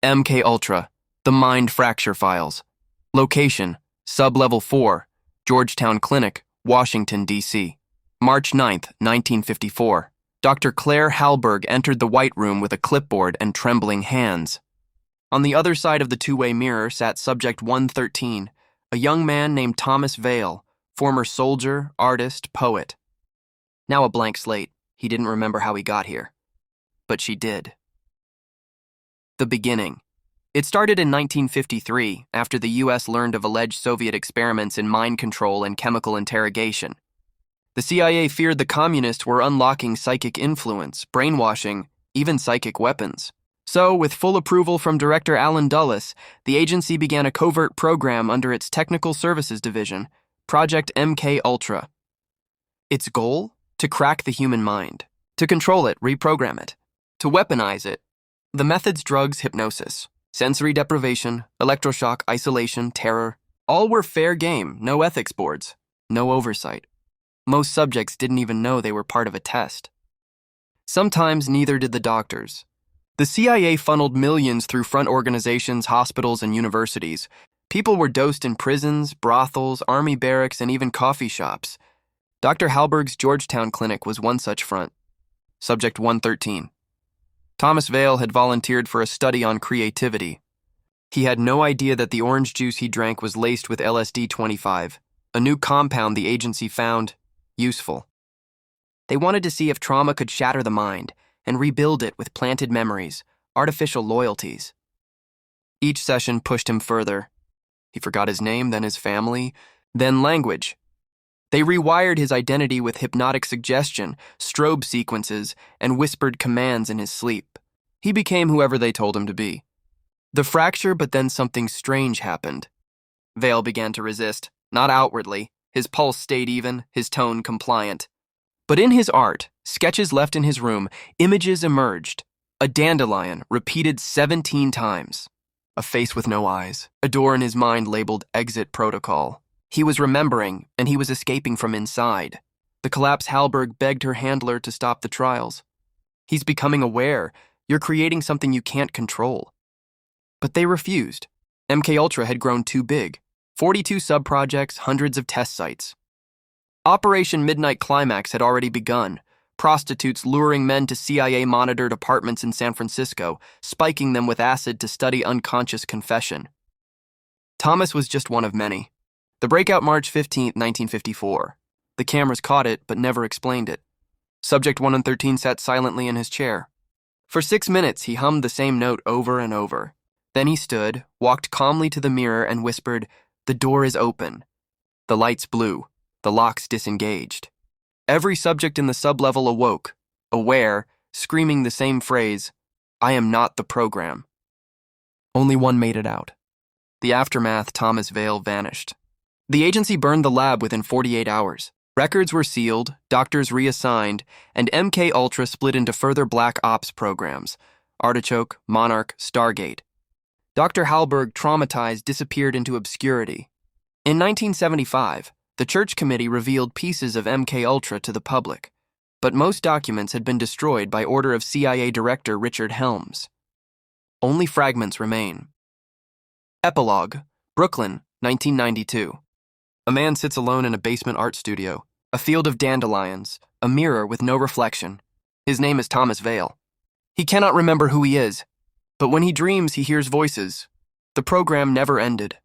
MK Ultra, The Mind Fracture Files. Location, Sublevel 4, Georgetown Clinic, Washington, D.C. March 9th, 1954. Dr. Claire Hallberg entered the White Room with a clipboard and trembling hands. On the other side of the two-way mirror sat Subject 113, a young man named Thomas Vale, former soldier, artist, poet. Now a blank slate, he didn't remember how he got here. But she did. The beginning. It started in 1953, after the U.S. learned of alleged Soviet experiments in mind control and chemical interrogation. The CIA feared the communists were unlocking psychic influence, brainwashing, even psychic weapons. So, with full approval from Director Alan Dulles, the agency began a covert program under its Technical Services Division, Project MK Ultra. Its goal? To crack the human mind, to control it, reprogram it, to weaponize it. The methods: drugs, hypnosis, sensory deprivation, electroshock, isolation, terror, all were fair game, no ethics boards, no oversight. Most subjects didn't even know they were part of a test. Sometimes neither did the doctors. The CIA funneled millions through front organizations, hospitals, and universities. People were dosed in prisons, brothels, army barracks, and even coffee shops. Dr. Hallberg's Georgetown Clinic was one such front. Subject 113. Thomas Vale had volunteered for a study on creativity. He had no idea that the orange juice he drank was laced with LSD-25, a new compound the agency found useful. They wanted to see if trauma could shatter the mind and rebuild it with planted memories, artificial loyalties. Each session pushed him further. He forgot his name, then his family, then language. They rewired his identity with hypnotic suggestion, strobe sequences, and whispered commands in his sleep. He became whoever they told him to be. The fracture, but then something strange happened. Vale began to resist, not outwardly. His pulse stayed even, his tone compliant. But in his art, sketches left in his room, images emerged. A dandelion repeated 17 times. A face with no eyes. A door in his mind labeled Exit Protocol. He was remembering, and he was escaping from inside. The collapsed Hallberg begged her handler to stop the trials. He's becoming aware. You're creating something you can't control. But they refused. MK Ultra had grown too big. 42 sub-projects, hundreds of test sites. Operation Midnight Climax had already begun. Prostitutes luring men to CIA-monitored apartments in San Francisco, spiking them with acid to study unconscious confession. Thomas was just one of many. The breakout March 15, 1954. The cameras caught it, but never explained it. Subject 113 sat silently in his chair. For 6 minutes, he hummed the same note over and over. Then he stood, walked calmly to the mirror, and whispered, "The door is open." The lights blew. The locks disengaged. Every subject in the sublevel awoke, aware, screaming the same phrase, "I am not the program." Only one made it out. The aftermath: Thomas Vale vanished. The agency burned the lab within 48 hours. Records were sealed, doctors reassigned, and MK Ultra split into further black ops programs: Artichoke, Monarch, Stargate. Dr. Hallberg, traumatized, disappeared into obscurity. In 1975, the Church Committee revealed pieces of MK Ultra to the public, but most documents had been destroyed by order of CIA Director Richard Helms. Only fragments remain. Epilogue, Brooklyn, 1992. A man sits alone in a basement art studio, a field of dandelions, a mirror with no reflection. His name is Thomas Vale. He cannot remember who he is, but when he dreams, he hears voices. The program never ended.